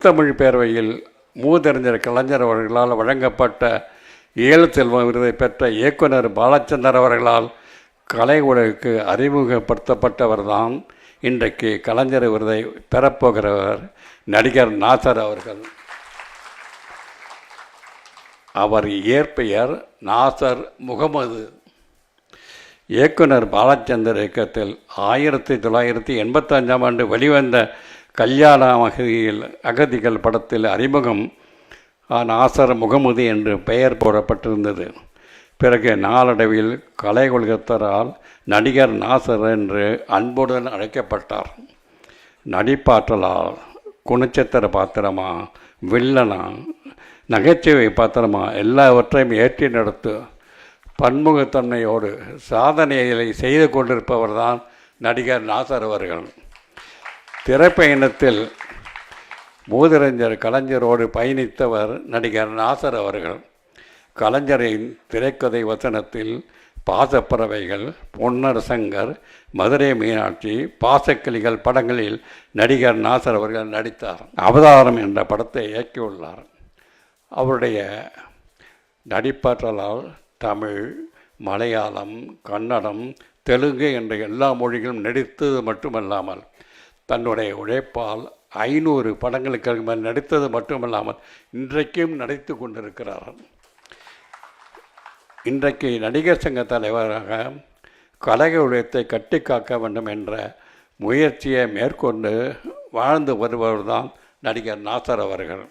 தமிழ் பேரவையில் மூதறிஞர் கலைஞர் அவர்களால் வழங்கப்பட்ட ஏழு செல்வம் விருதை பெற்ற இயக்குனர் பாலச்சந்தர் அவர்களால் கலை உலகுக்கு அறிமுகப்படுத்தப்பட்டவர்தான் இன்றைக்கு கலைஞர் விருதை பெறப்போகிறவர் நடிகர் நாசர் அவர்கள். அவர் இயற்பெயர் நாசர் முகமது. இயக்குனர் பாலச்சந்தர் இயக்கத்தில் 1985ஆம் ஆண்டு வெளிவந்த கல்யாண அகதிகள் படத்தில் அறிமுகம் நாசர் முகமது என்று பெயர் போடப்பட்டிருந்தது. பிறகு நாளடைவில் கலை உலகத்தாரால் நடிகர் நாசர் என்று அன்புடன் அழைக்கப்பட்டார். நடிப்பாற்றலால் குணச்சித்திர பாத்திரமா, வில்லனா, நகைச்சுவை பாத்திரமா எல்லாவற்றையும் ஏற்றி நடத்து பன்முகத்தன்மையோடு சாதனைகளை செய்து கொண்டிருப்பவர்தான் நடிகர் நாசர் அவர்கள். திரைப்பயணத்தில் மூதறிஞர் கலைஞரோடு பயணித்தவர் நடிகர் நாசர் அவர்கள். கலைஞரின் திரைக்கதை வசனத்தில் பாசப்பறவைகள், பொன்னர் சங்கர், மதுரை மீனாட்சி, பாசக்கிளிகள் படங்களில் நடிகர் நாசர் அவர்கள் நடித்தார். அவதாரம் என்ற படத்தை இயக்கியுள்ளார். அவருடைய நடிப்பாற்றலால் தமிழ், மலையாளம், கன்னடம், தெலுங்கு என்ற எல்லா மொழிகளும் நடித்தது மட்டுமல்லாமல் தன்னுடைய உழைப்பால் 500 படங்களுக்கு மேல் நடித்தது மட்டுமல்லாமல் இன்றைக்கும் நடித்து கொண்டிருக்கிறார். இன்றைக்கு நடிகர் சங்க தலைவராக கலை உலகத்தை கட்டி காக்க வேண்டும் என்ற முயற்சியை மேற்கொண்டு வாழ்ந்து வருபவர்தான் நடிகர் நாசர் அவர்கள்.